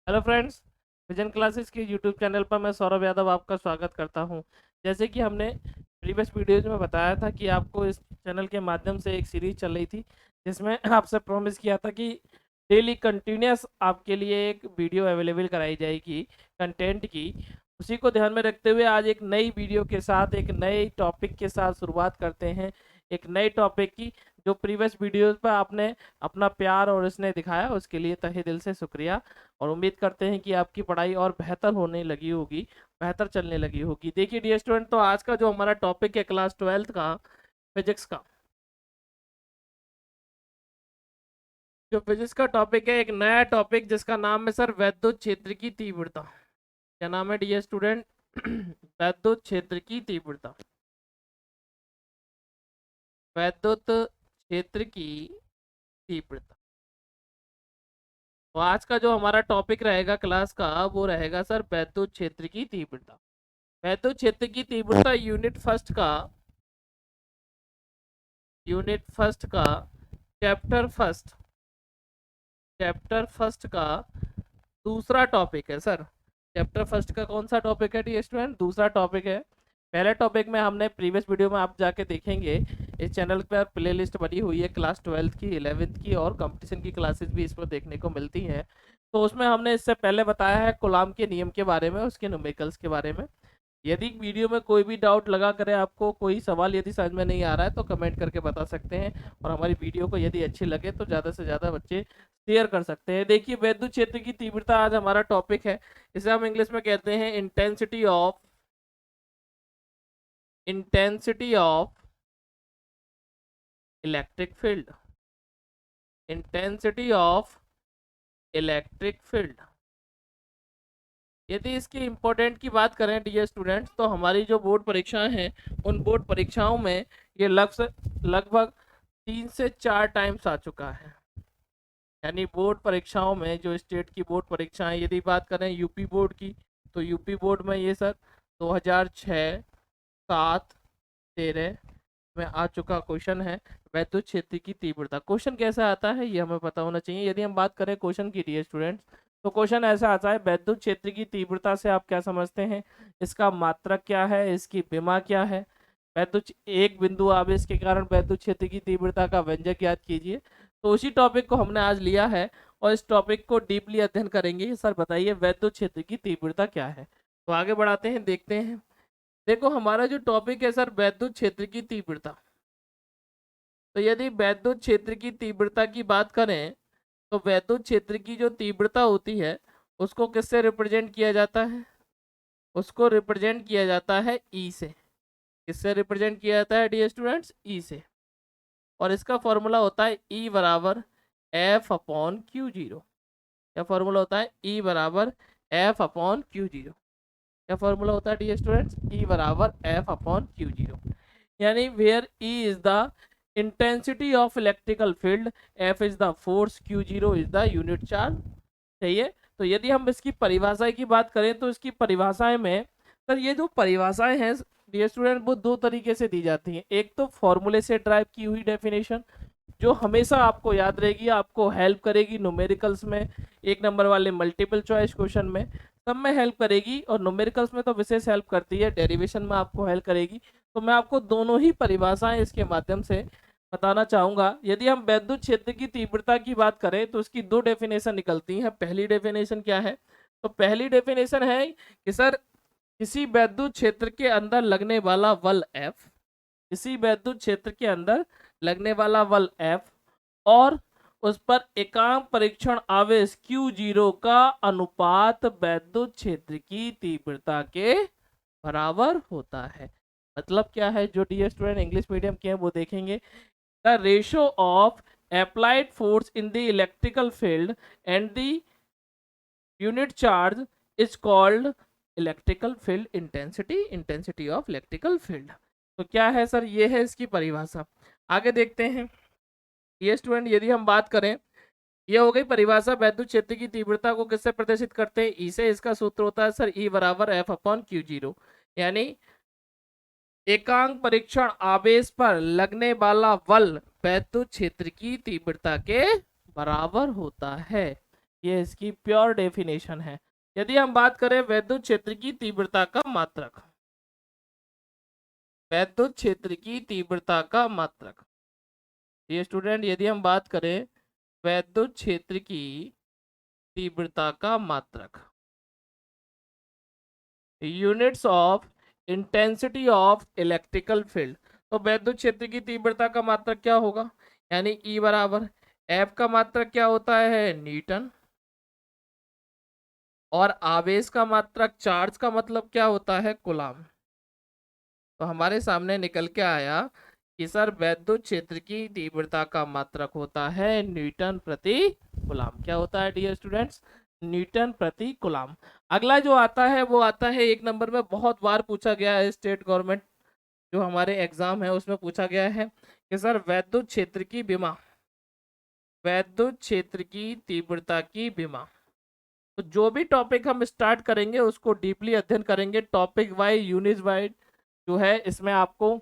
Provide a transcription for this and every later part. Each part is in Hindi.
हेलो फ्रेंड्स, विजन क्लासेस के यूट्यूब चैनल पर मैं सौरभ यादव आपका स्वागत करता हूं। जैसे कि हमने प्रीवियस वीडियोज में बताया था कि आपको इस चैनल के माध्यम से एक सीरीज चल रही थी जिसमें आपसे प्रॉमिस किया था कि डेली कंटिन्यूस आपके लिए एक वीडियो अवेलेबल कराई जाएगी कंटेंट की। उसी को ध्यान में रखते हुए आज एक नई वीडियो के साथ एक नए टॉपिक के साथ शुरुआत करते हैं। एक नए टॉपिक की जो प्रीवियस वीडियोज पर आपने अपना प्यार और इसने दिखाया, उसके लिए तहे दिल से शुक्रिया। और उम्मीद करते हैं कि आपकी पढ़ाई और बेहतर होने लगी होगी, बेहतर चलने लगी होगी। देखिए डियर स्टूडेंट, तो आज का जो हमारा टॉपिक है क्लास 12th का फिजिक्स का, जो फिजिक्स का टॉपिक है, एक नया टॉपिक जिसका नाम है सर वैद्युत क्षेत्र की तीव्रता। क्या नाम है डियर स्टूडेंट? वैद्युत क्षेत्र की तीव्रता। वैद्युत क्षेत्र की तीव्रता। तो आज का जो हमारा टॉपिक रहेगा क्लास का वो रहेगा सर वैद्युत क्षेत्र की तीव्रता। वैद्युत क्षेत्र की तीव्रता यूनिट फर्स्ट का चैप्टर फर्स्ट का दूसरा टॉपिक है सर। चैप्टर फर्स्ट का कौन सा टॉपिक है डी स्टूडेंट? दूसरा टॉपिक है। पहले टॉपिक में हमने प्रीवियस वीडियो में आप जाके देखेंगे, इस चैनल पर प्लेलिस्ट बनी हुई है क्लास 12th की, 11th की और कंपटीशन की क्लासेस भी इस पर देखने को मिलती हैं। तो उसमें हमने इससे पहले बताया है कूलाम के नियम के बारे में, उसके न्यूमेरिकल्स के बारे में। यदि वीडियो में कोई भी डाउट लगा करे, आपको कोई सवाल यदि समझ में नहीं आ रहा है तो कमेंट करके बता सकते हैं। और हमारी वीडियो को यदि अच्छी लगे तो ज़्यादा से ज़्यादा बच्चे शेयर कर सकते हैं। देखिए वैद्युत क्षेत्र की तीव्रता आज हमारा टॉपिक है। इसे हम इंग्लिश में कहते हैं intensity of electric field. Intensity of electric field. यदि इसकी इम्पोर्टेंट की बात करें डियर स्टूडेंट्स, तो हमारी जो बोर्ड परीक्षाएं हैं उन बोर्ड परीक्षाओं में ये लगभग 3 से 4 टाइम्स आ चुका है। यानी बोर्ड परीक्षाओं में जो स्टेट की बोर्ड परीक्षाएं, यदि बात करें यूपी बोर्ड की, तो यूपी बोर्ड में ये सर 2006, 7, 13 में आ चुका क्वेश्चन है वैद्युत क्षेत्र की तीव्रता। क्वेश्चन कैसा आता है ये हमें पता होना चाहिए। यदि हम बात करें क्वेश्चन की डियर स्टूडेंट्स, तो क्वेश्चन ऐसा आता है वैद्युत क्षेत्र की तीव्रता से आप क्या समझते हैं, इसका मात्रक क्या है, इसकी विमा क्या है। एक बिंदु आवेश के कारण वैद्युत क्षेत्र की तीव्रता का व्यंजक ज्ञात कीजिए। तो उसी टॉपिक को हमने आज लिया है और इस टॉपिक को डीपली अध्ययन करेंगे। सर बताइए वैद्युत क्षेत्र की तीव्रता क्या है। तो आगे बढ़ाते हैं, देखते हैं। देखो हमारा जो टॉपिक है सर वैद्युत क्षेत्र की तीव्रता। तो यदि वैद्युत क्षेत्र की तीव्रता की बात करें, तो वैद्युत क्षेत्र की जो तीव्रता होती है उसको किससे रिप्रेजेंट किया जाता है? उसको रिप्रेजेंट किया जाता है ई से। किससे रिप्रेजेंट किया जाता है डियर स्टूडेंट्स? ई से। और इसका फॉर्मूला होता है ई बराबर एफ अपॉन क्यू जीरो। क्या फॉर्मूला होता है? ई बराबर एफ अपॉन क्यू जीरो। क्या फॉर्मूला होता है डियर स्टूडेंट्स? ई बराबर एफ अपॉन क्यू जीरो। यानी where E is the intensity of electrical field, F is the force, Q zero is the unit charge. सही है। तो यदि हम इसकी परिभाषा की बात करें तो इसकी परिभाषाएं में सर, ये जो परिभाषाएं हैं डियर स्टूडेंट वो दो तरीके से दी जाती हैं। एक तो फॉर्मूले से ड्राइव की हुई डेफिनेशन जो हमेशा आपको याद रहेगी, आपको हेल्प करेगी न्यूमेरिकल्स में, 1 नंबर वाले मल्टीपल चॉइस क्वेश्चन में, सब में हेल्प करेगी। और न्यूमेरिकल्स में तो विशेष हेल्प करती है, डेरिवेशन में आपको हेल्प करेगी। तो मैं आपको दोनों ही परिभाषाएं इसके माध्यम से बताना चाहूंगा। यदि हम वैद्युत क्षेत्र की तीव्रता की बात करें तो इसकी दो डेफिनेशन निकलती हैं। पहली डेफिनेशन क्या है? तो पहली डेफिनेशन है कि सर किसी वैद्युत क्षेत्र के अंदर लगने वाला बल F, किसी वैद्युत क्षेत्र के अंदर लगने वाला बल F और उस पर एकांक परीक्षण आवेश Q0 का अनुपात वैद्युत क्षेत्र की तीव्रता के बराबर होता है। मतलब क्या है? जो डियर स्टूडेंट इंग्लिश मीडियम के हैं वो देखेंगे, the ratio of applied force in the electrical field and the unit charge is called electrical field intensity of electrical field। तो क्या है सर? ये है इसकी परिभाषा। आगे देखते हैं ये स्टूडेंट, यदि हम बात करें, ये हो गई परिभाषा वैद्युत क्षेत्र की तीव्रता को किससे प्रदर्शित करते हैं? ई से। इसका सूत्र होता है सर ई बराबर एफ अपॉन क्यू जीरो। यानी एकांक परीक्षण आवेश पर लगने वाला बल वैद्युत क्षेत्र की तीव्रता के बराबर होता है। ये इसकी प्योर डेफिनेशन है। यदि हम बात करें वैद्युत क्षेत्र की तीव्रता का मात्रक, वैद्युत क्षेत्र की तीव्रता का मात्रक, ये स्टूडेंट यदि हम बात करें वैद्युत क्षेत्र की तीव्रता का मात्रक, units of intensity of electrical field, तो वैद्युत क्षेत्र की तीव्रता का मात्रक क्या होगा, यानी E बराबर F का मात्रक क्या होता है, न्यूटन, और आवेश का मात्रक चार्ज का मतलब क्या होता है, कूलम। तो हमारे सामने निकल के आया कि सर वैद्युत क्षेत्र की तीव्रता का मात्रक होता है न्यूटन प्रति कूलम। क्या होता है डियर स्टूडेंट्स, न्यूटन प्रति कूलम। अगला जो आता है वो आता है 1 नंबर में, बहुत बार पूछा गया है, स्टेट गवर्नमेंट जो हमारे एग्जाम है उसमें पूछा गया है कि सर वैद्युत क्षेत्र की विमा, वैद्युत क्षेत्र की तीव्रता की विमा। तो जो भी टॉपिक हम स्टार्ट करेंगे उसको डीपली अध्ययन करेंगे, टॉपिक वाइज यूनिट वाइज जो है इसमें आपको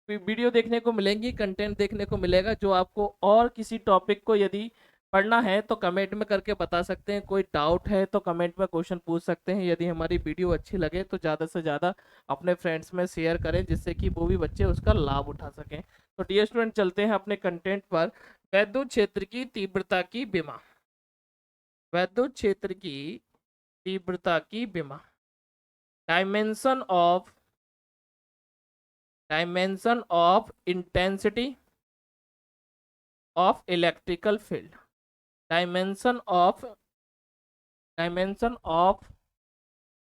वीडियो देखने को मिलेंगी, कंटेंट देखने को मिलेगा। जो आपको और किसी टॉपिक को यदि पढ़ना है तो कमेंट में करके बता सकते हैं, कोई डाउट है तो कमेंट में क्वेश्चन पूछ सकते हैं। यदि हमारी वीडियो अच्छी लगे तो ज़्यादा से ज़्यादा अपने फ्रेंड्स में शेयर करें जिससे कि वो भी बच्चे उसका लाभ उठा सकें। तो डियर स्टूडेंट चलते हैं अपने कंटेंट पर। वैद्युत क्षेत्र की तीव्रता की विमा, वैद्युत क्षेत्र की तीव्रता की विमा, dimension of, dimension of intensity of electrical field, dimension of, dimension of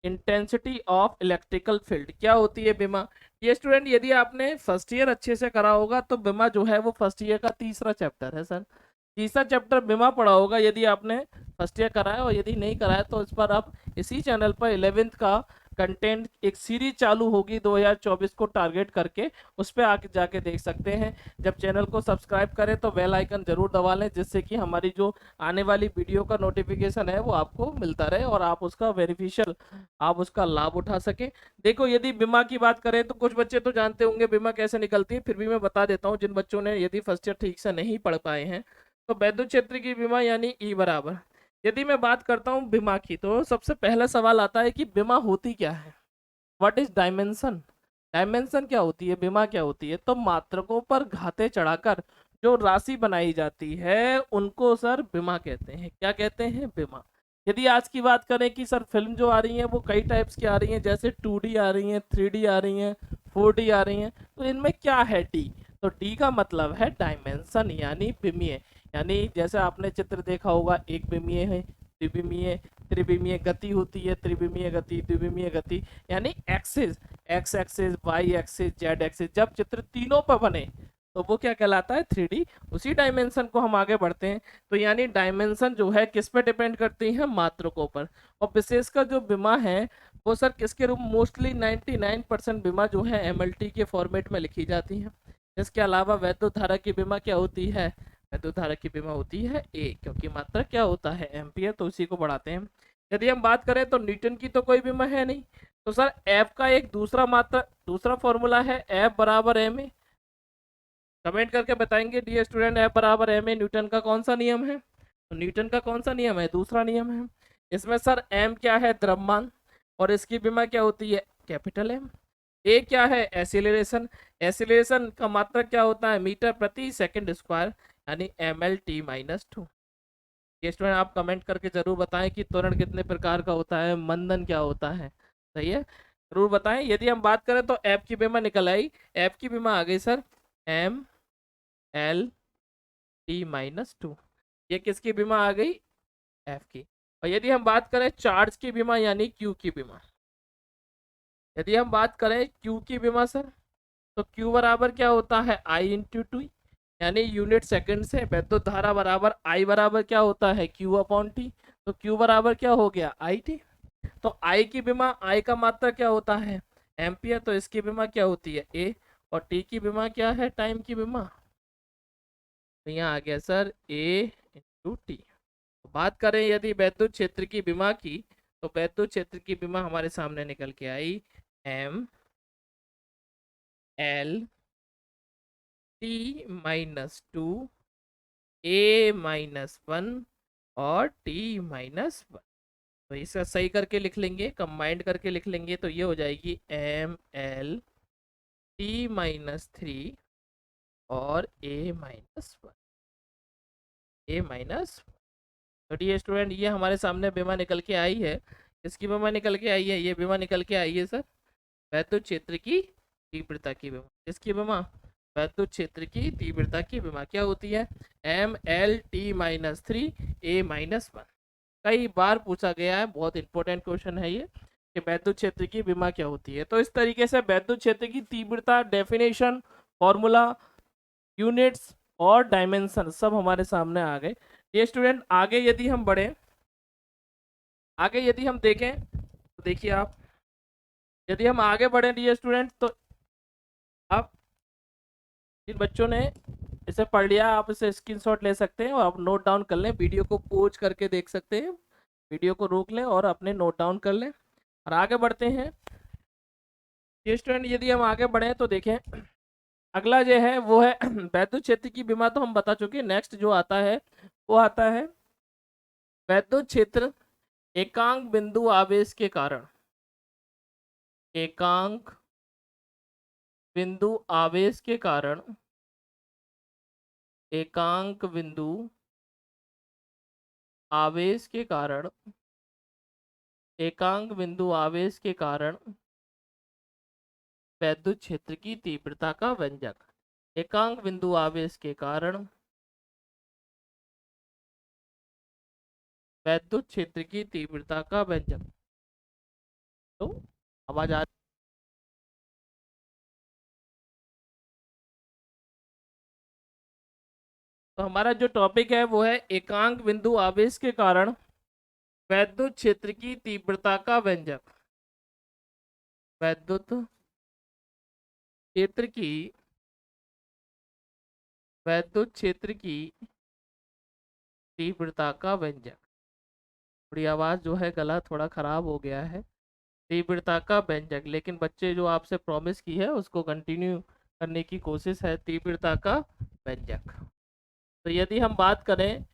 intensity of electrical field क्या होती है बीमा। ये स्टूडेंट यदि आपने फर्स्ट ईयर अच्छे से करा होगा तो बीमा जो है वो फर्स्ट ईयर का तीसरा चैप्टर है सर, तीसरा चैप्टर बीमा पढ़ा होगा यदि आपने फर्स्ट ईयर करा है, और यदि नहीं करा है तो इस पर आप इसी चैनल पर 11th का कंटेंट एक सीरीज चालू होगी 2024 को टारगेट करके, उस पर आके जाके देख सकते हैं। जब चैनल को सब्सक्राइब करें तो बेल आइकन जरूर दबा लें जिससे कि हमारी जो आने वाली वीडियो का नोटिफिकेशन है वो आपको मिलता रहे और आप उसका बेनिफिशियल, आप उसका लाभ उठा सके। देखो यदि बीमा की बात करें तो कुछ बच्चे तो जानते होंगे बीमा कैसे निकलती है, फिर भी मैं बता देता हूँ जिन बच्चों ने यदि फर्स्ट ईयर ठीक से नहीं पढ़ पाए हैं। तो वैद्युत क्षेत्र की बीमा यानी ई बराबर, यदि मैं बात करता हूँ बीमा की तो सबसे पहला सवाल आता है कि बीमा होती क्या है, व्हाट इज डायमेंशन, डायमेंशन क्या होती है, बीमा क्या होती है। तो मात्रकों पर घाते चढ़ाकर जो राशि बनाई जाती है उनको सर बीमा कहते हैं। क्या कहते हैं, बीमा। यदि आज की बात करें कि सर फिल्म जो आ रही है वो कई टाइप्स की आ रही हैं, जैसे 2D आ रही हैं, 3D आ रही हैं, 4D आ रही हैं, तो इनमें क्या है डी, तो डी का मतलब है डायमेंशन यानी विमीय। यानी जैसे आपने चित्र देखा होगा, एक विमीय है, द्विविमीय, त्रिविमीय गति होती है, त्रिविमीय गति, द्विविमीय गति, यानी axis, X axis, Y axis, Z axis, जब चित्र तीनों पर बने तो वो क्या कहलाता है, 3D। उसी डायमेंशन को हम आगे बढ़ते हैं तो यानी डायमेंशन जो है किस पे डिपेंड करती है, मात्रकों पर। और विशेषकर जो बीमा है वो सर किसके रूप, मोस्टली 99% बीमा जो है MLT के फॉर्मेट में लिखी जाती है। इसके अलावा वैद्युत धारा की बीमा क्या होती है, वैद्युत धारा की बीमा होती है ए, क्योंकि मात्रक क्या होता है, एम्पियर, तो उसी को बढ़ाते हैं। यदि हम बात करें तो न्यूटन की तो कोई बीमा है नहीं, तो सर एफ का एक दूसरा मात्रा, दूसरा फॉर्मूला है एफ बराबर एम ए। कमेंट करके बताएंगे डियर स्टूडेंट, एफ बराबर एम ए न्यूटन का कौन सा नियम है, तो न्यूटन का कौन सा नियम है, दूसरा नियम है। इसमें सर एम क्या है, द्रव्यमान, और इसकी बीमा क्या होती है, कैपिटल एम। ए क्या है, एसिलेरेशन, एसिलेरेशन का मात्रक क्या होता है, मीटर प्रति सेकंड स्क्वायर, यानी MLT-2। ये स्टूडेंट आप कमेंट करके जरूर बताएं कि त्वरण कितने प्रकार का होता है, मंदन क्या होता है, सही है, जरूर बताएं। यदि हम बात करें तो एफ की बीमा निकल आई, एफ की बीमा आ गई सर MLT-2, ये किसकी बीमा आ गई, एफ की। और यदि हम बात करें चार्ज की बीमा यानी क्यू की बीमा, यदि हम बात करें क्यू की बीमा सर, तो क्यू बराबर क्या होता है, I/2, यानी यूनिट सेकंड से। वैद्युत धारा बराबर आई बराबर क्या होता है, Q/T, तो Q बराबर क्या हो गया, IT। तो I की बीमा, I का मात्रा क्या होता है, एम्पियर, तो इसकी बीमा क्या होती है A, और T की बीमा क्या है, टाइम की बीमा, तो यहाँ आ गया सर A/T। बात करें यदि वैद्युत क्षेत्र की बीमा की, तो वैद्युत क्षेत्र की बीमा हमारे सामने निकल के आई MLT-2 A-1 और टी माइनस वन। तो इसका सही करके लिख लेंगे, कंबाइंड करके लिख लेंगे, तो ये हो जाएगी M L T minus three और A minus one, A minus. तो डी स्टूडेंट ये हमारे सामने बीमा निकल के आई है। इसकी बीमा निकल के आई है, ये बीमा निकल के आई है सर वैद्युत क्षेत्र की तीव्रता की बीमा। इसकी बीमा वैद्युत क्षेत्र की तीव्रता की बीमा क्या होती है, M L T minus three A minus one. कई बार पूछा गया है, बहुत इंपॉर्टेंट क्वेश्चन है ये कि वैद्युत क्षेत्र की बीमा क्या होती है। तो इस तरीके से वैद्युत क्षेत्र की तीव्रता, डेफिनेशन, फॉर्मूला, यूनिट्स और डायमेंशन सब हमारे सामने आ गए। ये स्टूडेंट आगे यदि हम बढ़े, आगे यदि हम देखें तो देखिए आप, यदि हम आगे बढ़े डियर स्टूडेंट, तो आप जिन बच्चों ने इसे पढ़ लिया आप इसे स्क्रीनशॉट ले सकते हैं और आप नोट डाउन कर लें, वीडियो को पॉज करके देख सकते हैं, वीडियो को रोक लें और अपने नोट डाउन कर लें और आगे बढ़ते हैं। ये स्टूडेंट यदि हम आगे बढ़े तो देखें अगला जो है वो है वैद्युत क्षेत्र की बीमा तो हम बता चुके। नेक्स्ट जो आता है वो आता है वैद्युत क्षेत्र एकांक बिंदु आवेश के कारण, एकांक बिंदु आवेश के कारण, एकांक बिंदु आवेश के कारण, एकांक बिंदु आवेश के कारण वैद्युत क्षेत्र की तीव्रता का व्यंजक, एकांक बिंदु आवेश के कारण वैद्युत क्षेत्र की तीव्रता का व्यंजक। तो आवाज आ, तो हमारा जो टॉपिक है वो है एकांक बिंदु आवेश के कारण वैद्युत क्षेत्र की तीव्रता का व्यंजक, वैद्युत क्षेत्र की, वैद्युत क्षेत्र की तीव्रता का व्यंजक। थोड़ी आवाज जो है गला थोड़ा खराब हो गया है, तीव्रता का व्यंजक, लेकिन बच्चे जो आपसे प्रॉमिस की है उसको कंटिन्यू करने की कोशिश है, तीव्रता का व्यंजक। तो यदि हम बात करें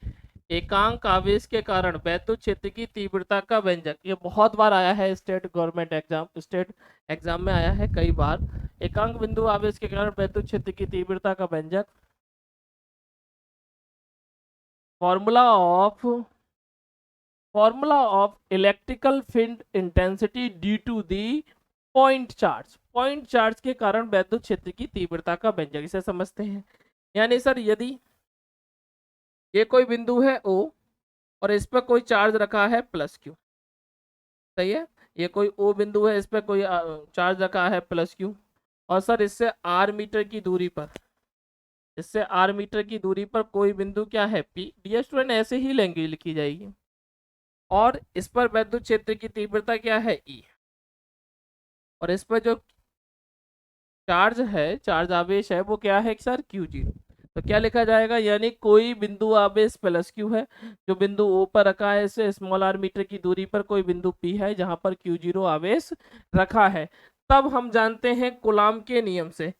एकांक आवेश के कारण वैद्युत क्षेत्र की तीव्रता का व्यंजक, ये बहुत बार आया है state government exam, state exam में आया है कई बार। एकांक बिंदु आवेश के कारण वैद्युत क्षेत्र की तीव्रता का व्यंजक, formula of, formula of electrical field intensity due to the point charge, point charge के कारण वैद्युत क्षेत्र की तीव्रता का व्यंजक, इसे समझते हैं। यानी सर यदि ये कोई बिंदु है O और इस पर कोई चार्ज रखा है प्लस क्यू, सही है, ये कोई O बिंदु है, इस पर कोई चार्ज रखा है प्लस क्यू, और सर इससे r मीटर की दूरी पर, इससे r मीटर की दूरी पर कोई बिंदु क्या है P। डियर स्टूडेंट ऐसे ही लैंग्वेज लिखी जाएगी, और इस पर वैद्युत क्षेत्र की तीव्रता क्या है E, और इस पर जो चार्ज है, चार्ज आवेश है वो क्या है सर Q0। तो क्या लिखा जाएगा, यानी कोई बिंदु आवेश प्लस क्यू है, जो बिंदु O पर रखा है, इसे स्मॉल r मीटर की दूरी पर कोई बिंदु P है जहां पर Q0 आवेश रखा है। तब हम जानते हैं कूलाम के नियम से।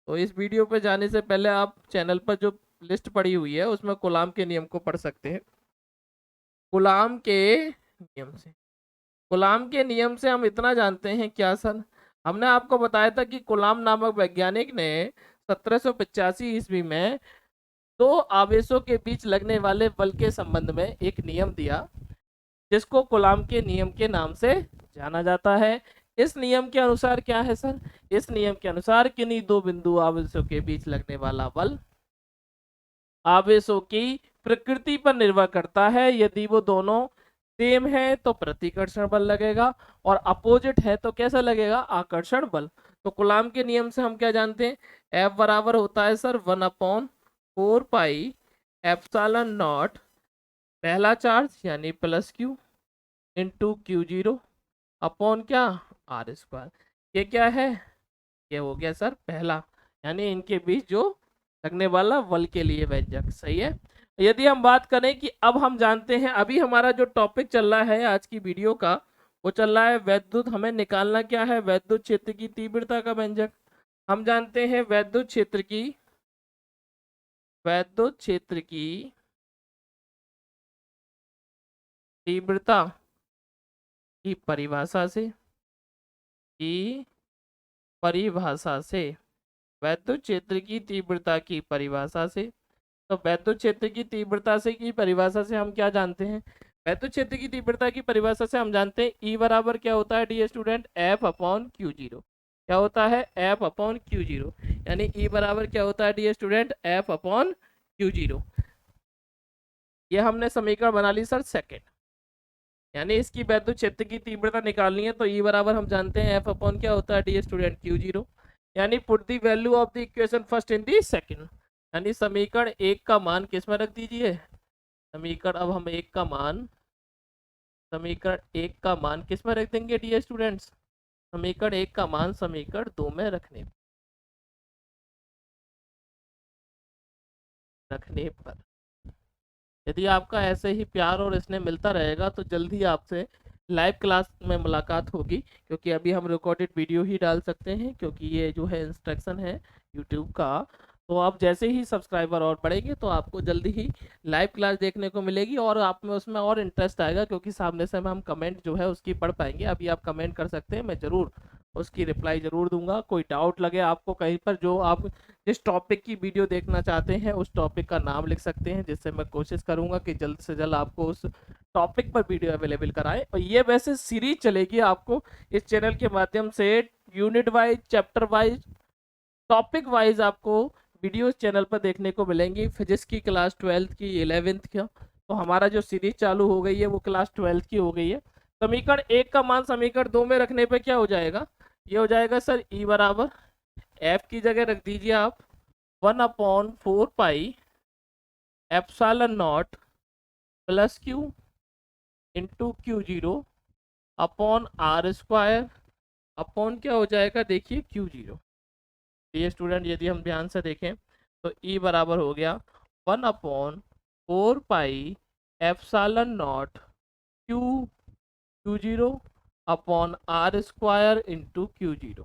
तो इस वीडियो पे जाने से पहले आप चैनल पर जो लिस्ट पड़ी हुई है उसमें कूलाम के नियम को पढ़ सकते हैं। कूलाम के नियम से, कूलाम के नियम से हम इतना जानते हैं क्या सर, हमने आपको बताया था कि कूलाम नामक वैज्ञानिक ने 1785 ईस्वी में दो आवेशों के बीच लगने वाले बल के संबंध में एक नियम दिया, जिसको कूलाम के नियम के नाम से जाना जाता है। इस नियम के अनुसार क्या है सर, इस नियम के अनुसार किन्हीं दो बिंदु आवेशों के बीच लगने वाला बल आवेशों की प्रकृति पर निर्भर करता है। यदि वो दोनों सेम है तो प्रतिकर्षण बल लगेगा, और अपोजिट है तो कैसा लगेगा, आकर्षण बल। तो कूलाम के नियम से हम क्या जानते हैं, F बराबर होता है सर 1/4 पाई एप्सिलॉन नॉट, पहला चार्ज यानी plus Q into Q0 upon क्या r²। ये क्या है, ये हो गया सर पहला, यानी इनके बीच जो लगने वाला बल के लिए व्यंजक, सही है। यदि हम बात करें कि अब हम जानते हैं, अभी हमारा जो टॉपिक चल रहा है आज की वीडियो का वो चल रहा है वैद्युत, हमें निकालना क्या है, वैद्युत क्षेत्र की तीव्रता का व्यंजक। हम जानते हैं वैद्युत क्षेत्र की, वैद्युत क्षेत्र की तीव्रता की परिभाषा से, की परिभाषा से, वैद्युत क्षेत्र की तीव्रता की परिभाषा से। तो वैद्युत क्षेत्र की तीव्रता से की परिभाषा से हम क्या जानते हैं? वैद्युत क्षेत्र की तीव्रता की परिभाषा से हम जानते हैं ई बराबर क्या होता है dear student, F upon Q zero. क्या होता है? F upon Q zero. यानी ई बराबर क्या होता है dear student, F upon Q zero. ये हमने समीकरण बना ली सर सेकंड। यानी इसकी वैद्युत क्षेत्र की तीव्रता निकालनी है तो ई बराबर हम जानते हैं एफ अपॉन क्या होता है डियर स्टूडेंट, क्यू जीरो। यानी put the value of the equation first in the second. यानी समीकरण एक का मान किस में रख दीजिए, समीकरण अब हम एक का मान, समीकरण एक का मान किस में रख देंगे डियर स्टूडेंट्स, समीकरण एक का मान समीकरण दो में रखने पर। यदि आपका ऐसे ही प्यार और स्नेह मिलता रहेगा तो जल्दी आपसे लाइव क्लास में मुलाकात होगी, क्योंकि अभी हम रिकॉर्डेड वीडियो ही डाल सकते हैं, क्योंकि ये जो है इंस्ट्रक्शन है यूट्यूब का। तो आप जैसे ही सब्सक्राइबर और बढ़ेंगे तो आपको जल्दी ही लाइव क्लास देखने को मिलेगी और आप में उसमें और इंटरेस्ट आएगा, क्योंकि सामने से हम कमेंट जो है उसकी पढ़ पाएंगे। अभी आप कमेंट कर सकते हैं, मैं ज़रूर उसकी रिप्लाई ज़रूर दूंगा। कोई डाउट लगे आपको कहीं पर, जो आप जिस टॉपिक की वीडियो देखना चाहते हैं उस टॉपिक का नाम लिख सकते हैं, जिससे मैं कोशिश करूंगा कि जल्द से जल्द आपको उस टॉपिक पर वीडियो अवेलेबल कराएं। और ये वैसे सीरीज चलेगी आपको इस चैनल के माध्यम से, unit wise, chapter wise, topic wise आपको वीडियोस चैनल पर देखने को मिलेंगी। फिजिक्स की क्लास 12th की, 11th की, तो हमारा जो सीरीज चालू हो गई है वो क्लास 12th की हो गई है। समीकरण एक का मान समीकरण दो में रखने पे क्या हो जाएगा, ये हो जाएगा सर ई बराबर, एफ की जगह रख दीजिए आप 1/4 pi epsilon naught plus Q into Q zero upon R square upon क्या हो जाएगा, देखिए क्यू जीरो। ये स्टूडेंट यदि हम ध्यान से देखें तो ई बराबर हो गया 1/4 pi epsilon naught Q Q zero upon R square into Q zero.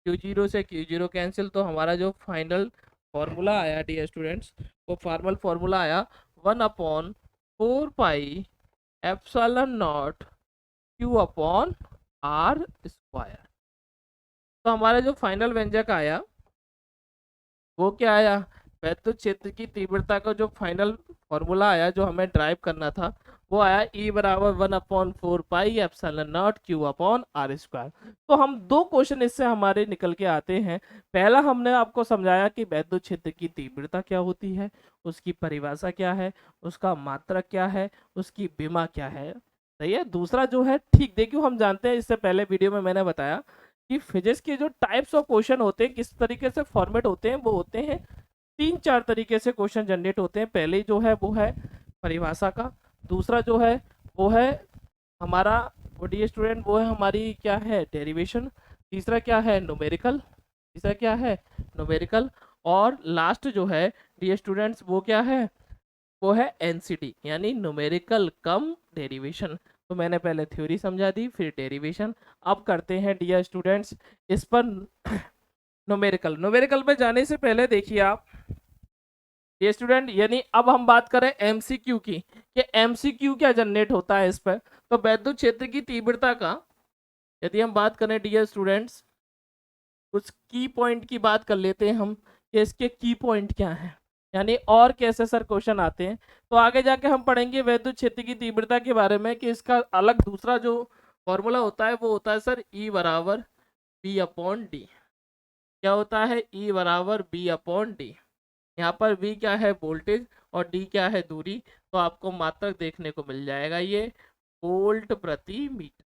Q zero से क्यू जीरो कैंसिल, तो हमारा जो फाइनल फॉर्मूला आया डियर स्टूडेंट्स, वो फार्मल फॉर्मूला आया 1/4 pi epsilon naught Q upon R square. तो हमारा जो फाइनल व्यंजक आया वो क्या आया, वैद्युत क्षेत्र की तीव्रता का जो फाइनल फॉर्मूला आया जो हमें ड्राइव करना था वो आया ई बराबर 1/4 pi epsilon naught Q upon R square. तो हम दो क्वेश्चन इससे हमारे निकल के आते हैं। पहला हमने आपको समझाया कि वैद्युत क्षेत्र की तीव्रता क्या होती है, उसकी परिभाषा क्या है, उसका मात्रक क्या है, उसकी विमा क्या है। सही है। दूसरा जो है, ठीक देखियो, हम जानते हैं, इससे पहले वीडियो में मैंने बताया कि फिजिक्स के जो टाइप्स ऑफ क्वेश्चन होते हैं, किस तरीके से फॉर्मेट होते हैं, वो होते हैं तीन चार तरीके से क्वेश्चन जनरेट होते हैं। पहले जो है वो है परिभाषा का, दूसरा जो है वो है हमारा, वो डियर स्टूडेंट, वो है हमारी क्या है, डेरिवेशन, तीसरा क्या है, न्यूमेरिकल, तीसरा क्या है, न्यूमेरिकल, और लास्ट जो है डियर स्टूडेंट्स वो क्या है, वो है एनसीडी, यानी न्यूमेरिकल कम डेरिवेशन। तो मैंने पहले थ्योरी समझा दी, फिर डेरिवेशन। अब करते हैं डियर स्टूडेंट्स इस पर न्यूमेरिकल। न्यूमेरिकल पे जाने से पहले देखिए आप ये स्टूडेंट, यानी अब हम बात करें एमसीक्यू की, कि एमसीक्यू क्या जनरेट होता है इस पर। तो वैद्युत क्षेत्र की तीव्रता का यदि हम बात करें डियर स्टूडेंट्स, कुछ की पॉइंट की बात कर लेते हैं हम कि इसके की पॉइंट क्या है, यानी और कैसे सर क्वेश्चन आते हैं। तो आगे जाके हम पढ़ेंगे वैद्युत क्षेत्र की तीव्रता के बारे में कि इसका अलग दूसरा जो फॉर्मूला होता है वो होता है सर ई बराबर बी अपॉन डी। क्या होता है, ई बराबर बी अपॉन डी। यहाँ पर v क्या है, वोल्टेज, और d क्या है, दूरी। तो आपको मात्रक देखने को मिल जाएगा, ये वोल्ट प्रति मीटर।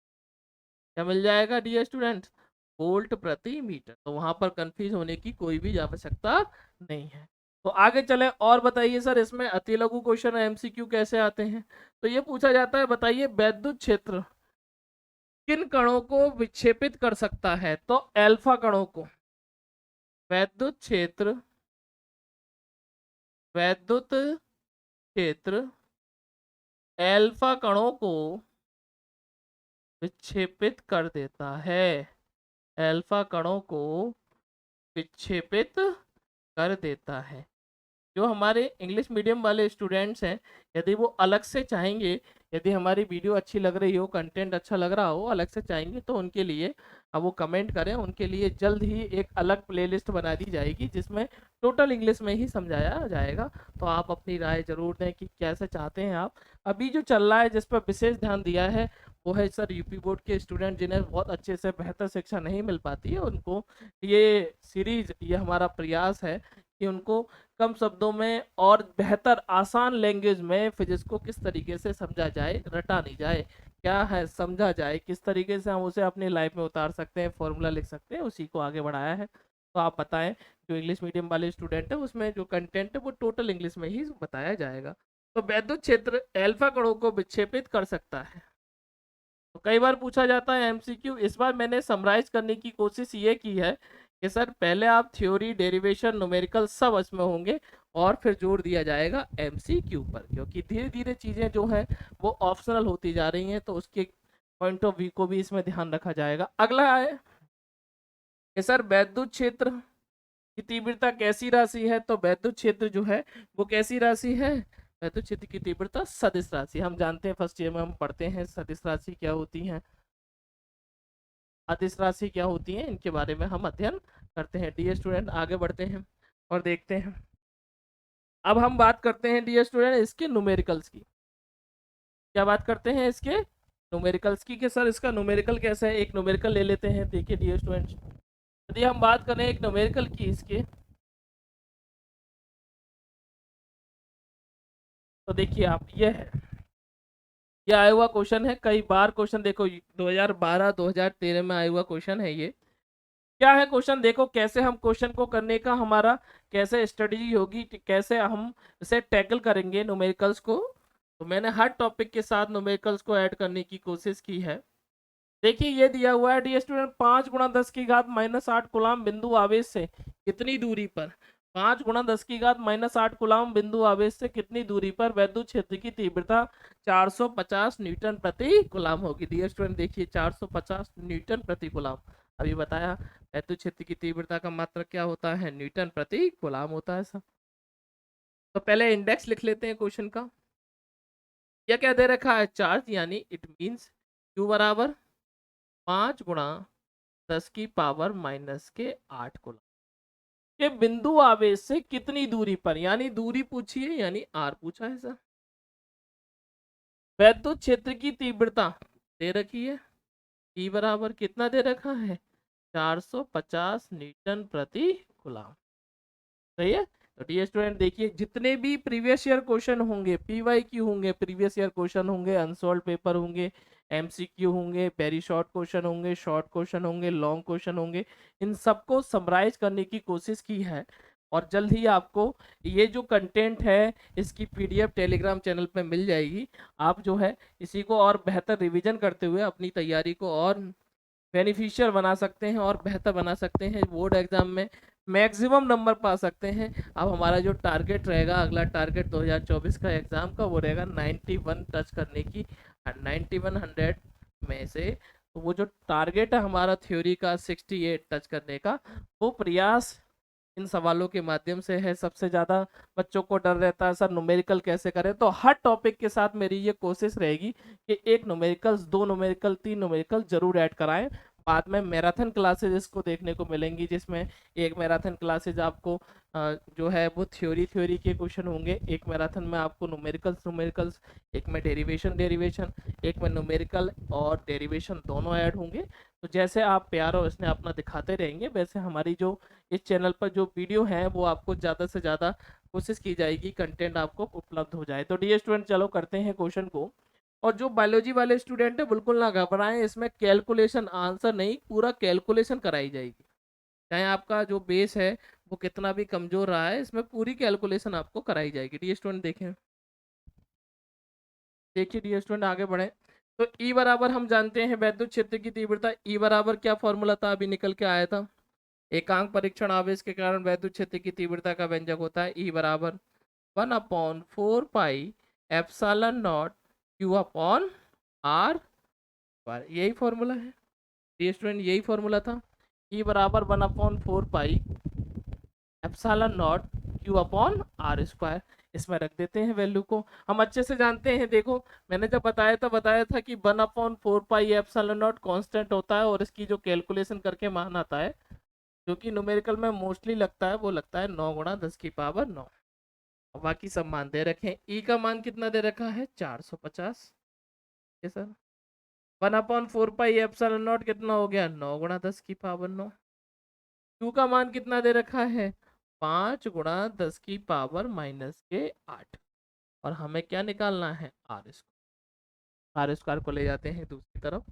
क्या मिल जाएगा डियर स्टूडेंट्स, वोल्ट प्रति मीटर। तो वहां पर कंफ्यूज होने की कोई भी आवश्यकता नहीं है। तो आगे चले और बताइए सर, इसमें अति लघु क्वेश्चन एमसीक्यू कैसे आते हैं। तो ये पूछा जाता है, बताइए वैद्युत क्षेत्र किन कणों को विक्षेपित कर सकता है। तो अल्फा कणों को। वैद्युत क्षेत्र, वैद्युत क्षेत्र अल्फा कणों को विक्षेपित कर देता है। अल्फा कणों को विक्षेपित कर देता है। जो हमारे इंग्लिश मीडियम वाले स्टूडेंट्स हैं, यदि वो अलग से चाहेंगे, यदि हमारी वीडियो अच्छी लग रही हो, कंटेंट अच्छा लग रहा हो, अलग से चाहेंगे तो उनके लिए अब वो कमेंट करें, उनके लिए जल्द ही एक अलग प्लेलिस्ट बना दी जाएगी जिसमें टोटल इंग्लिश में ही समझाया जाएगा। तो आप अपनी राय जरूर दें कि कैसे चाहते हैं आप। अभी जो चल रहा है जिस पर विशेष ध्यान दिया है वो है सर यूपी बोर्ड के स्टूडेंट जिन्हें बहुत अच्छे से बेहतर शिक्षा नहीं मिल पाती है, उनको ये सीरीज, ये हमारा प्रयास है कि उनको कम शब्दों में और बेहतर आसान लैंग्वेज में फिजिक्स को किस तरीके से समझा जाए, रटा नहीं जाए, क्या है समझा जाए, किस तरीके से हम उसे अपनी लाइफ में उतार सकते हैं, फॉर्मूला लिख सकते हैं, उसी को आगे बढ़ाया है। तो आप बताएं, जो इंग्लिश मीडियम वाले स्टूडेंट है उसमें जो कंटेंट है वो टोटल इंग्लिश में ही बताया जाएगा। तो वैद्युत क्षेत्र अल्फा कणों को विक्षेपित कर सकता है। तो कई बार पूछा जाता है एमसीक्यू, इस बार मैंने समराइज करने की कोशिश ये की है कि सर पहले आप थ्योरी, डेरिवेशन, न्यूमेरिकल सब इसमें होंगे और फिर जोर दिया जाएगा एमसीक्यू पर, क्योंकि धीरे धीरे चीज़ें जो हैं वो ऑप्शनल होती जा रही हैं, तो उसके पॉइंट ऑफ व्यू को भी इसमें ध्यान रखा जाएगा। अगला है कि सर वैद्युत क्षेत्र की तीव्रता कैसी राशि है। तो वैद्युत क्षेत्र जो है वो कैसी राशि है, वैद्युत क्षेत्र की तीव्रता सदिश राशि। हम जानते हैं फर्स्ट ईयर में हम पढ़ते हैं सदिश राशि क्या होती है, अदिश राशि क्या होती है, इनके बारे में हम अध्ययन करते हैं। डियर स्टूडेंट आगे बढ़ते हैं और देखते हैं। अब हम बात करते हैं डियर स्टूडेंट इसके न्यूमेरिकल्स की। क्या बात करते हैं इसके न्यूमेरिकल्स की कि सर इसका न्यूमेरिकल कैसा है। एक न्यूमेरिकल ले लेते हैं। देखिए डियर स्टूडेंट्स, यदि हम बात करें एक न्यूमेरिकल की इसके, तो देखिए आप ये है, ये आया हुआ क्वेश्चन है, कई बार क्वेश्चन देखो 2012 2013 में आया हुआ क्वेश्चन है। ये क्या है क्वेश्चन, देखो कैसे हम क्वेश्चन को करने का हमारा कैसे स्ट्रेटजी होगी, कैसे हम इसे टैकल करेंगे न्यूमेरिकल्स को। तो मैंने हर टॉपिक के साथ न्यूमेरिकल्स को ऐड करने की कोशिश की है। देखिए ये दिया हुआ है डी स्टूडेंट, 5 × 10⁻⁸ कूलाम बिंदु आवेश से कितनी दूरी पर, 5 × 10⁻⁸ कूलाम बिंदु आवेश से कितनी दूरी पर वैद्युत क्षेत्र की तीव्रता 450 न्यूटन प्रति कूलाम होगी। डियर स्टूडेंट देखिए 450 न्यूटन प्रति कूलाम, अभी बताया वैद्युत क्षेत्र की तीव्रता का मात्रक क्या होता है, न्यूटन प्रति कूलाम होता है सब। तो पहले इंडेक्स लिख लेते हैं क्वेश्चन का। यह क्या दे रखा है, चार्ज, यानी इट मीन्स Q बराबर 5 × 10⁻⁸ के बिंदु आवेश से कितनी दूरी पर, यानी दूरी पूछी है, यानी आर पूछा है सर। वैद्युत क्षेत्र की तीव्रता दे रखी है, ई बराबर कितना दे रखा है, 450 न्यूटन प्रति कूलाम। सही है। तो डी स्टूडेंट देखिए जितने भी प्रीवियस ईयर क्वेश्चन होंगे, पीवाईक्यू होंगे, प्रीवियस ईयर क्वेश्चन होंगे, अनसॉल्व पेपर होंगे, एमसीक्यू होंगे, वेरी शॉर्ट क्वेश्चन होंगे, शॉर्ट क्वेश्चन होंगे, लॉन्ग क्वेश्चन होंगे, इन सबको समराइज करने की कोशिश की है। और जल्द ही आपको ये जो कंटेंट है इसकी पीडीएफ टेलीग्राम चैनल पे मिल जाएगी। आप जो है इसी को और बेहतर रिवीजन करते हुए अपनी तैयारी को और बेनिफिशियल बना सकते हैं और बेहतर बना सकते हैं, बोर्ड एग्जाम में मैक्सिमम नंबर पा सकते हैं। अब हमारा जो टारगेट रहेगा, अगला टारगेट 2024 का एग्जाम का वो रहेगा 91 टच करने की, 9100 में से। तो वो जो टारगेट है हमारा थ्योरी का 68 टच करने का, वो प्रयास इन सवालों के माध्यम से है। सबसे ज़्यादा बच्चों को डर रहता है सर न्यूमेरिकल कैसे करें, तो हर टॉपिक के साथ मेरी ये कोशिश रहेगी कि एक न्यूमेरिकल्स, 2 न्यूमेरिकल, 3 न्यूमेरिकल जरूर ऐड कराएं। बाद में मैराथन क्लासेज इसको देखने को मिलेंगी, जिसमें एक मैराथन क्लासेज आपको जो है वो थ्योरी के क्वेश्चन होंगे, एक मैराथन में आपको न्यूमेरिकल्स, एक में डेरिवेशन, एक में न्यूमेरिकल और डेरिवेशन दोनों ऐड होंगे। तो जैसे आप प्यार और स्नेह अपना दिखाते रहेंगे, वैसे हमारी जो इस चैनल पर जो वीडियो है वो आपको ज़्यादा से ज़्यादा कोशिश की जाएगी कंटेंट आपको उपलब्ध हो जाए। तो डियर स्टूडेंट चलो करते हैं क्वेश्चन को। और जो बायोलॉजी वाले स्टूडेंट है बिल्कुल ना घबराएं, इसमें कैलकुलेशन, आंसर नहीं, पूरा कैलकुलेशन कराई जाएगी। चाहे आपका जो बेस है वो कितना भी कमजोर रहा है, इसमें पूरी कैलकुलेशन आपको कराई जाएगी। डियर स्टूडेंट देखें, देखिए डियर स्टूडेंट आगे बढ़े। तो ई बराबर हम जानते हैं वैद्युत क्षेत्र की तीव्रता, ई बराबर क्या फॉर्मूला था, अभी निकल के आया था, एकांक परीक्षण आवेश के कारण वैद्युत क्षेत्र की तीव्रता का व्यंजक होता है ई बराबर 1/4πε0 Q/R। यही फॉर्मूला है ये स्टूडेंट, यही फॉर्मूला था। ई बराबर 1/4πε0 क्यू अपॉन आर स्क्वायर। इसमें रख देते हैं वैल्यू को। हम अच्छे से जानते हैं, देखो मैंने जब बताया था कि 1/4 पाई एप्सिलॉन नॉट कांस्टेंट होता है और इसकी जो कैलकुलेशन करके मान आता है जो कि न्यूमेरिकल में मोस्टली लगता है वो लगता है 9 × 10⁻⁹। और बाकी सब मान दे रखे हैं। ई का मान कितना दे रखा है 450। ये सर 1/4 पाई एप्सिलॉन नॉट कितना हो गया 9 × 10⁻⁹। क्यू का मान कितना दे रखा है 5 × 10⁻⁻8। और हमें क्या निकालना है आर स्क्वायर को ले जाते हैं दूसरी तरफ।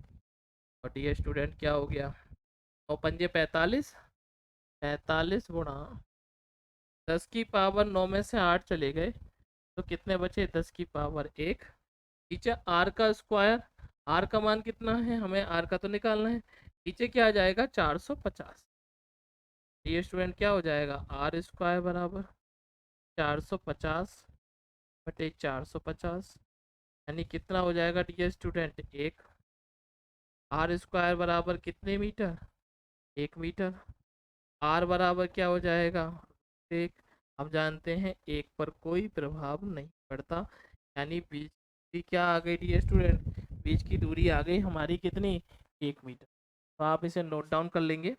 और डी स्टूडेंट क्या हो गया 9×5 = 45। 45 × 10⁻9 में से 8 चले गए तो कितने बचे 10⁻1। नीचे आर का स्क्वायर, आर का मान कितना है हमें आर का तो निकालना है। नीचे क्या आ जाएगा 450। ये स्टूडेंट क्या हो जाएगा आर स्क्वायर बराबर 450/450 यानी कितना हो जाएगा डी स्टूडेंट 1। आर स्क्वायर बराबर कितने मीटर 1 मीटर। आर बराबर क्या हो जाएगा 1। हम जानते हैं 1 पर कोई प्रभाव नहीं पड़ता, यानी बीच की क्या आ गई डी स्टूडेंट, बीच की दूरी आ गई हमारी कितनी 1 मीटर। तो आप इसे नोट डाउन कर लेंगे,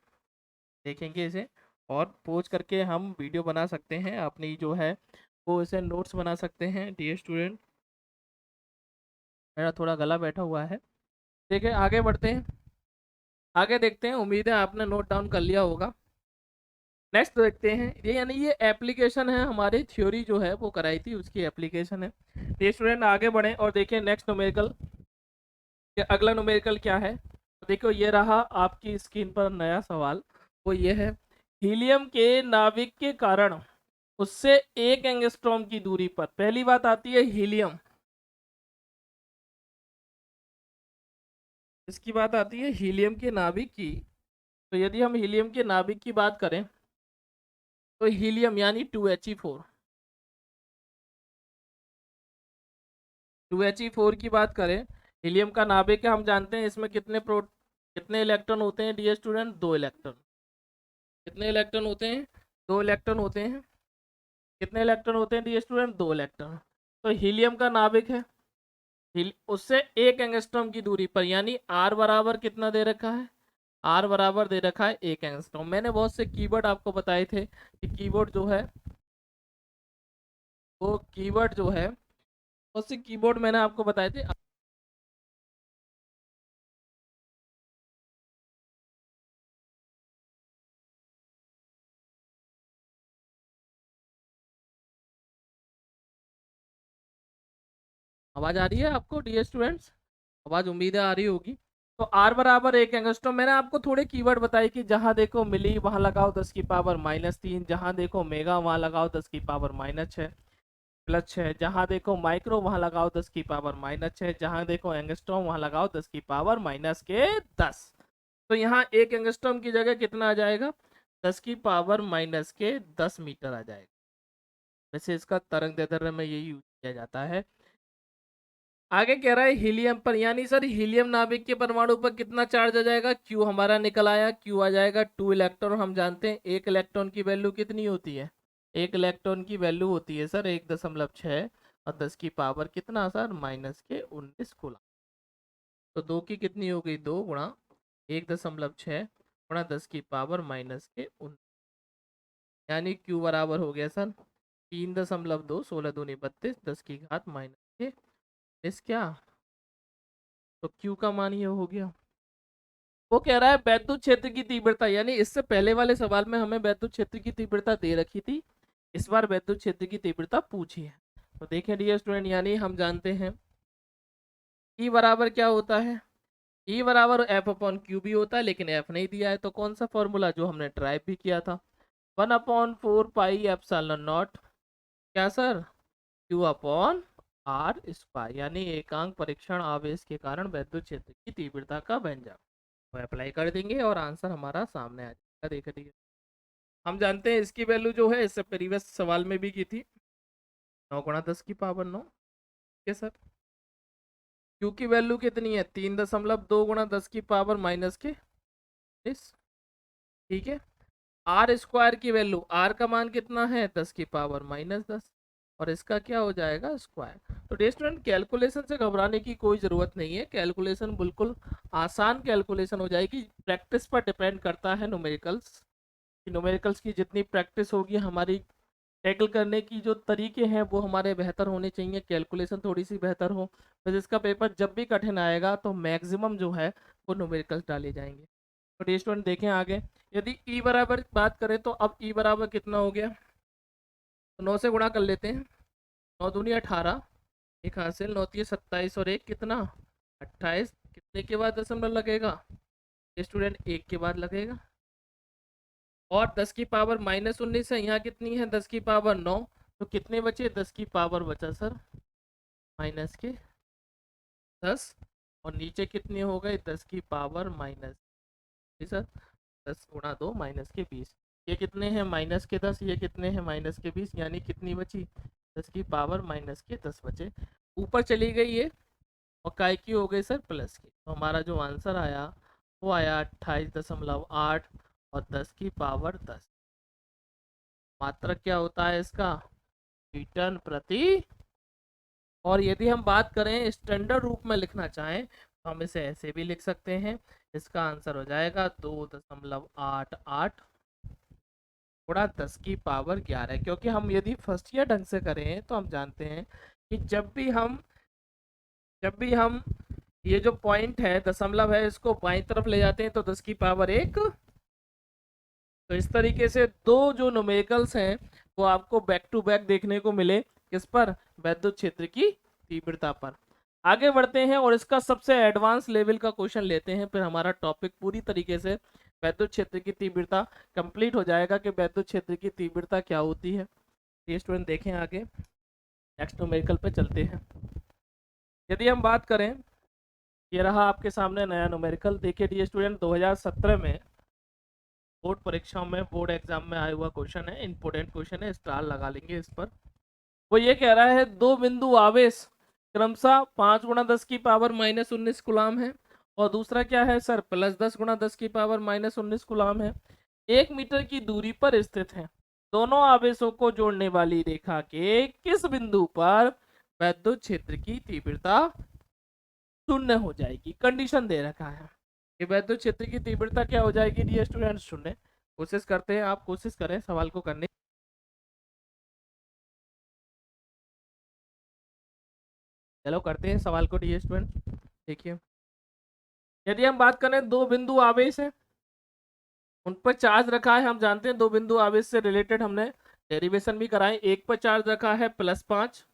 देखेंगे इसे और पोज करके हम वीडियो बना सकते हैं अपनी जो है वो इसे नोट्स बना सकते हैं डी स्टूडेंट। मेरा थोड़ा गला बैठा हुआ है। देखिए आगे बढ़ते हैं, आगे देखते हैं। उम्मीद है आपने नोट डाउन कर लिया होगा। नेक्स्ट देखते हैं, ये यानी ये एप्लीकेशन है, हमारी थ्योरी जो है वो कराई थी उसकी एप्लीकेशन है। ये स्टूडेंट आगे बढ़ें और देखें नेक्स्ट न्यूमेरिकल, अगला न्यूमेरिकल क्या है। देखो ये रहा आपकी स्क्रीन पर नया सवाल, वो ये है हीलियम के नाभिक के कारण उससे 1 एंगस्ट्रॉम की दूरी पर, पहली बात आती है हीलियम, इसकी बात आती है हीलियम के नाभिक की। तो यदि हम हीलियम के नाभिक की बात करें तो हीलियम यानी 2He4, 2He4 की बात करें, हीलियम का नाभिक है, हम जानते हैं इसमें कितने इलेक्ट्रॉन होते हैं डियर स्टूडेंट 2 इलेक्ट्रॉन। कितने इलेक्ट्रॉन होते हैं 2 इलेक्ट्रॉन होते हैं। कितने इलेक्ट्रॉन होते हैं डियर स्टूडेंट 2 इलेक्ट्रॉन। तो हीलियम का नाभिक है, उससे 1 एंगस्ट्रॉम की दूरी पर, यानी आर बराबर कितना दे रखा है, आर बराबर दे रखा है 1 एंगस्ट्रॉम। मैंने बहुत से कीवर्ड आपको बताए थे कि कीवर्ड जो है वो कीवर्ड जो है बहुत से कीवर्ड मैंने आपको बताए थे। आवाज आ रही है आपको डियर स्टूडेंट्स, आवाज उम्मीद है आ रही होगी। तो आर बराबर 1 एंगस्ट्रॉम, मैंने आपको थोड़े कीवर्ड बताए कि जहां देखो मिली वहां लगाओ 10⁻⁻3, जहां देखो मेगा वहां लगाओ 10⁻⁻6 +6, जहां देखो माइक्रो वहां लगाओ 10⁻⁻6, जहां देखो एंगस्ट्रॉम वहां लगाओ 10⁻⁻10। तो यहाँ 1 एंगस्ट्रॉम की जगह कितना आ जाएगा 10⁻⁻10 मीटर आ जाएगा। वैसे इसका तरंग दैर्ध्य में यही यूज किया जाता है। आगे कह रहा है हीलियम पर, यानी सर हीलियम नाभिक के परमाणु पर कितना चार्ज आ जाएगा, क्यू हमारा निकल आया, क्यू आ जाएगा 2 इलेक्ट्रॉन। हम जानते हैं 1 इलेक्ट्रॉन की वैल्यू कितनी होती है, 1 इलेक्ट्रॉन की वैल्यू होती है सर 1.6 और 10 की पावर कितना सर -19 कूलम। तो 2 की कितनी हो गई 2 गुणा 1.6 गुणा 10 की पावर -19, यानी क्यू बराबर हो गया सर 3.2, 16 दूनी 32, 10 की घात -6 इस क्या। तो क्यू का मान ये हो गया। वो कह रहा है वैद्युत क्षेत्र की तीव्रता, यानी इससे पहले वाले सवाल में हमें वैद्युत क्षेत्र की तीव्रता दे रखी थी, इस बार वैद्युत क्षेत्र की तीव्रता पूछी है। तो देखें डियर स्टूडेंट, यानी हम जानते हैं ई बराबर क्या होता है, ई बराबर F/Q भी होता है, लेकिन F नहीं दिया है। तो कौन सा फॉर्मूला जो हमने ट्राई भी किया था 1/4 पाई एप्सिलॉन नॉट क्या सर Q/R², यानी एकांक परीक्षण आवेश के कारण वैद्युत क्षेत्र की तीव्रता का व्यंजक वो अप्लाई कर देंगे और आंसर हमारा सामने आ जाएगा। देख लीजिए हम जानते हैं इसकी वैल्यू जो है इससे प्रीवियस सवाल में भी की थी 9 × 10⁻9। ठीक है सर, क्यू की वैल्यू कितनी है 3.2 × 10⁻⁻19। ठीक है, आर स्क्वायर की वैल्यू, आर का मान कितना है 10⁻−10, और इसका क्या हो जाएगा स्क्वायर। तो डियर स्टूडेंट कैलकुलेशन से घबराने की कोई ज़रूरत नहीं है, कैलकुलेशन बिल्कुल आसान कैलकुलेशन हो जाएगी। प्रैक्टिस पर डिपेंड करता है न्यूमेरिकल्स, न्यूमेरिकल्स की जितनी प्रैक्टिस होगी हमारी टैकल करने की जो तरीके हैं वो हमारे बेहतर होने चाहिए, कैलकुलेशन थोड़ी सी बेहतर हो। फिजिक्स का पेपर जब भी कठिन आएगा तो मैक्सिमम जो है वो न्यूमेरिकल्स डाले जाएंगे। तो डी स्टूडेंट देखें आगे, यदि ई बराबर बात करें तो अब ई बराबर कितना हो गया, तो 9 से गुणा कर लेते हैं। 9 दूनी 18, एक हासिल, 9 3 27 और एक कितना 28, कितने के बाद दशमलव लगेगा स्टूडेंट, एक के बाद लगेगा। और 10⁻−19 है, यहाँ कितनी है 10⁻9, तो कितने बचे 10 बचा सर -10, और नीचे कितने हो गए 10⁻−, सर 10 × 2 -20, ये कितने हैं -10, ये कितने हैं -20, यानी कितनी बची 10⁻−10 बचे। ऊपर चली गई ये और काय की हो गई सर प्लस की, तो हमारा जो आंसर आया वो आया 28.8 और 10⁻10। मात्रक क्या होता है इसका, न्यूटन प्रति। और यदि हम बात करें स्टैंडर्ड रूप में लिखना चाहें तो हम इसे ऐसे भी लिख सकते हैं, इसका आंसर हो जाएगा 2.88 गुणा 10⁻11, क्योंकि हम यदि फर्स्ट ईयर ढंग से करें तो हम जानते हैं कि जब भी हम ये जो पॉइंट है दशमलव है इसको बाईं तरफ ले जाते हैं तो 10⁻1। तो इस तरीके से दो जो न्यूमेरिकल्स हैं वो आपको बैक टू बैक देखने को मिले, किस पर, वैद्युत क्षेत्र की तीव्रता पर। आगे बढ़ते हैं और इसका सबसे एडवांस लेवल का क्वेश्चन लेते हैं, फिर हमारा टॉपिक पूरी तरीके से वैद्युत क्षेत्र की तीव्रता कंप्लीट हो जाएगा कि वैद्युत क्षेत्र की तीव्रता क्या होती है। ये स्टूडेंट देखें आगे, नेक्स्ट न्यूमेरिकल पे चलते हैं। यदि हम बात करें, ये रहा आपके सामने नया न्यूमेरिकल। देखिए डियर स्टूडेंट 2017 में बोर्ड परीक्षाओं में, बोर्ड एग्जाम में आया हुआ क्वेश्चन है, इंपोर्टेंट क्वेश्चन है, स्टार लगा लेंगे इस पर। वो ये कह रहा है दो बिंदु आवेश क्रमशः 5 × 10⁻−19 कूलाम है, और दूसरा क्या है सर +10 × 10⁻−19 कूलाम है, 1 मीटर की दूरी पर स्थित है। दोनों आवेशों को जोड़ने वाली रेखा के किस बिंदु पर वैद्युत क्षेत्र की तीव्रता 0 हो जाएगी। कंडीशन दे रखा है कि वैद्युत क्षेत्र की तीव्रता क्या हो जाएगी डियर स्टूडेंट 0। कोशिश करते हैं, आप कोशिश करें सवाल को करने। चलो करते हैं सवाल को डियर स्टूडेंट। देखिए यदि हम बात करें दो बिंदु आवेश है, उन पर चार्ज रखा है, हम जानते हैं दो बिंदु आवेश से रिलेटेड हमने डेरिवेशन भी कराए। एक पर चार्ज रखा है +5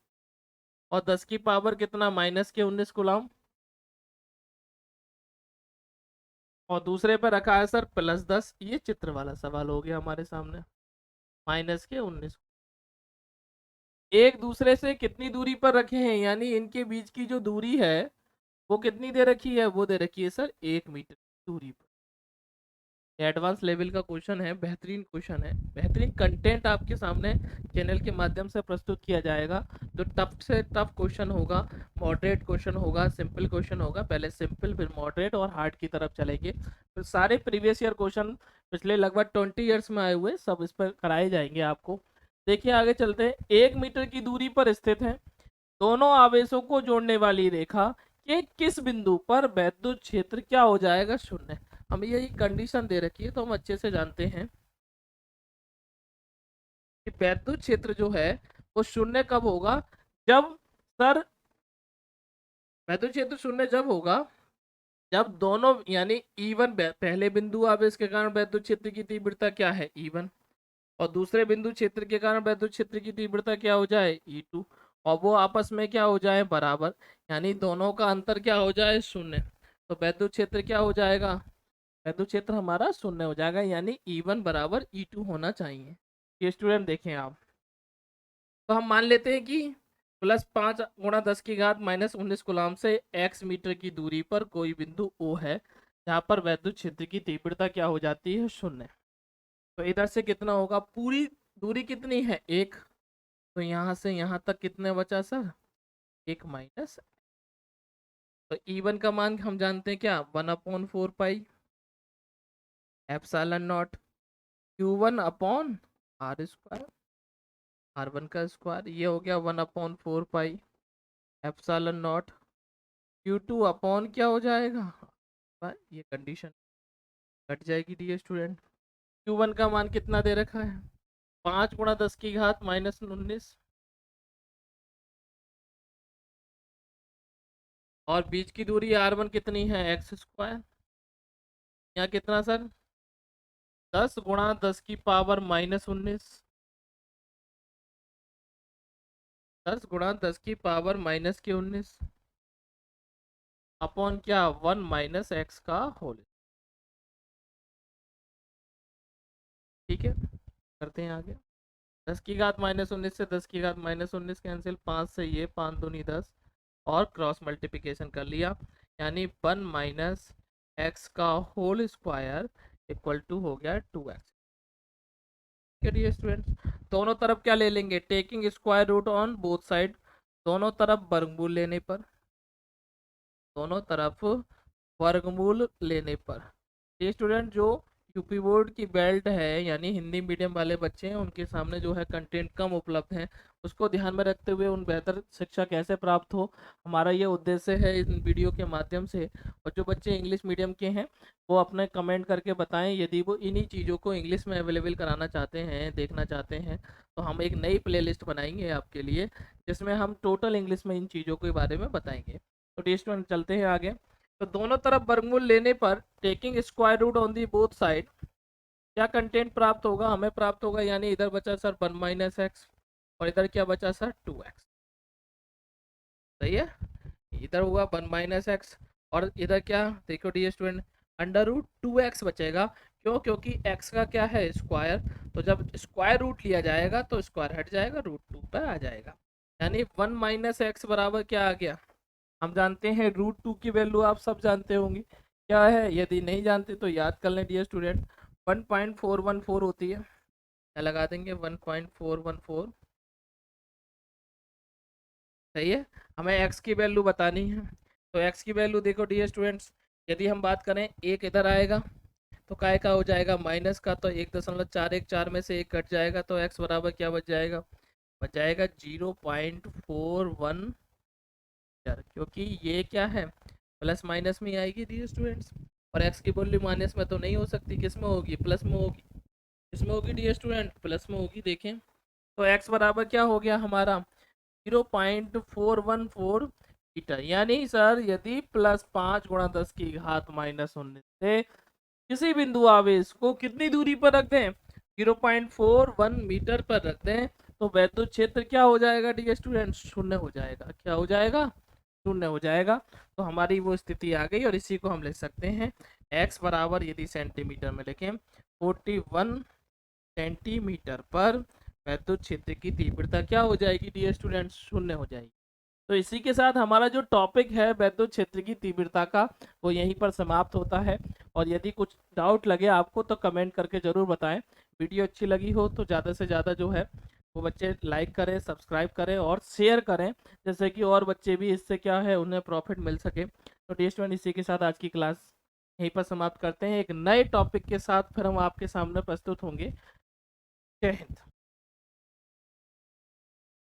और 10 की पावर कितना -19 कूलम, और दूसरे पर रखा है सर +10। ये चित्र वाला सवाल हो गया हमारे सामने, -19। एक दूसरे से कितनी दूरी पर रखे हैं, यानी इनके बीच की जो दूरी है वो कितनी दे रखी है, वो दे रखी है सर 1 मीटर दूरी पर। एडवांस लेवल का क्वेश्चन है, बेहतरीन क्वेश्चन है, बेहतरीन कंटेंट आपके सामने चैनल के माध्यम से प्रस्तुत किया जाएगा। जो टफ से टफ क्वेश्चन होगा, मॉडरेट क्वेश्चन होगा, सिंपल क्वेश्चन होगा, पहले सिंपल फिर मॉडरेट और हार्ड की तरफ चलेंगे। फिर सारे प्रीवियस ईयर क्वेश्चन पिछले लगभग 20 ईयर्स में आए हुए सब इस पर कराए जाएंगे आपको। देखिए आगे चलते हैं, 1 मीटर की दूरी पर स्थित है, दोनों आवेशों को जोड़ने वाली रेखा के किस बिंदु पर वैद्युत क्षेत्र क्या हो जाएगा 0। हमें यही कंडीशन दे रखी है तो हम अच्छे से जानते हैं कि वैद्युत क्षेत्र जो है वो 0 कब होगा, जब सर वैद्युत क्षेत्र 0 जब होगा जब दोनों यानी E1 पहले बिंदु आवेश के कारण वैद्युत क्षेत्र की तीव्रता क्या है E1, और दूसरे बिंदु क्षेत्र के कारण वैद्युत क्षेत्र की तीव्रता क्या हो जाए E2, और वो आपस में क्या हो जाए बराबर, यानी दोनों का अंतर क्या हो जाए 0। तो वैद्युत क्षेत्र क्या हो जाएगा, वैद्युत क्षेत्र हमारा 0 हो जाएगा, यानी E1 बराबर E2 होना चाहिए। ये स्टूडेंट देखें आप, तो हम मान लेते हैं कि +5 × 10⁻−19 कूलम से x मीटर की दूरी पर कोई बिंदु O है जहाँ पर वैद्युत क्षेत्र की तीव्रता क्या हो जाती है 0। तो इधर से कितना होगा, पूरी दूरी कितनी है 1, तो यहाँ से यहाँ तक कितने बचा सर 1 माइनस। तो E1 का मान हम जानते हैं क्या 1/4 pi epsilon naught, Q1 upon R square, R1 का स्क्वायर, ये हो गया 1/4 pi epsilon not. Q2 upon क्या हो जाएगा, ये कंडीशन कट जाएगी डी स्टूडेंट। Q1 का मान कितना दे रखा है, 5 × 10⁻⁻⁹, और बीच की दूरी R1 कितनी है, x², यहाँ कितना सर, 10 × 10⁻⁻⁹, 10 × 10⁻⁻⁹ अपॉन क्या, 1 - x का होल। ठीक है, करते हैं आगे। 10⁻⁻⁹ से 10⁻⁻⁹ कैंसिल, 5 से ये 5 दूनी 10, और क्रॉस मल्टीप्लिकेशन कर लिया, यानी 1 - x का होल स्क्वायर इक्वल टू हो गया 2x। डियर स्टूडेंट्स, दोनों तरफ क्या ले लेंगे, taking square root on both side, दोनों तरफ वर्गमूल लेने पर, दोनों तरफ वर्गमूल लेने पर। ये स्टूडेंट जो यूपी बोर्ड की बेल्ट है, यानी हिंदी मीडियम वाले बच्चे हैं, उनके सामने जो है कंटेंट कम उपलब्ध है, उसको ध्यान में रखते हुए उन बेहतर शिक्षा कैसे प्राप्त हो, हमारा ये उद्देश्य है इन वीडियो के माध्यम से। और जो बच्चे इंग्लिश मीडियम के हैं वो अपने कमेंट करके बताएं, यदि वो इन्हीं चीज़ों को इंग्लिश में अवेलेबल कराना चाहते हैं, देखना चाहते हैं, तो हम एक नई प्लेलिस्ट बनाएंगे आपके लिए, जिसमें हम टोटल इंग्लिश में इन चीज़ों के बारे में बताएंगे। तो डी स्टूडेंट चलते हैं आगे। तो दोनों तरफ वर्गमूल लेने पर taking square root on the both side क्या कंटेंट प्राप्त होगा, हमें प्राप्त होगा, यानी इधर बचा सर 1 - x, और इधर क्या बचा सर 2x। सही है, इधर हुआ 1 - x, और इधर क्या देखो डी स्टूडेंट, √2x बचेगा। क्यों, क्योंकि x का क्या है स्क्वायर, तो जब स्क्वायर रूट लिया जाएगा तो स्क्वायर हट जाएगा, √2 पर आ जाएगा, यानी 1 - x बराबर क्या आ गया, हम जानते हैं √2 की वैल्यू आप सब जानते होंगे क्या है, यदि नहीं जानते तो याद कर लें डियर स्टूडेंट, 1.414 होती है, क्या लगा देंगे 1.414। सही है, हमें x की वैल्यू बतानी है, तो x की वैल्यू देखो डियर स्टूडेंट्स, यदि हम बात करें एक इधर आएगा तो काय का हो जाएगा माइनस का, तो 1.414 में से एक कट जाएगा, तो x बराबर क्या बच जाएगा, बच जाएगा 0.41, क्योंकि ये क्या है प्लस माइनस में आएगी डी स्टूडेंट्स, और x की वैल्यू माइनस में तो नहीं हो सकती, किस में होगी, प्लस में होगी, किस में होगी डी स्टूडेंट, प्लस में होगी। देखें तो x बराबर क्या हो गया हमारा 0.414 मीटर, यानी सर यदि +5 × 10⁻⁻⁹ से किसी बिंदु आवेश को कितनी दूरी पर रख दें, 0.41 मीटर पर रख दें, तो वैद्युत क्षेत्र क्या हो जाएगा डी स्टूडेंट, शून्य हो जाएगा, क्या हो जाएगा, शून्य हो जाएगा। तो हमारी वो स्थिति आ गई, और इसी को हम लिख सकते हैं x बराबर, यदि सेंटीमीटर में लिखें, 41 सेंटीमीटर पर वैद्युत क्षेत्र की तीव्रता क्या हो जाएगी डियर स्टूडेंट्स, शून्य हो जाएगी। तो इसी के साथ हमारा जो टॉपिक है वैद्युत क्षेत्र की तीव्रता का, वो यहीं पर समाप्त होता है। और यदि कुछ डाउट लगे आपको तो कमेंट करके ज़रूर बताएं। वीडियो अच्छी लगी हो तो ज़्यादा से ज़्यादा जो है वो बच्चे लाइक करें, सब्सक्राइब करें और शेयर करें, जैसे कि और बच्चे भी इससे क्या है उन्हें प्रॉफिट मिल सके। तो डियर स्टूडेंट, इसी के साथ आज की क्लास यहीं पर समाप्त करते हैं। एक नए टॉपिक के साथ फिर हम आपके सामने प्रस्तुत होंगे। जय हिंद।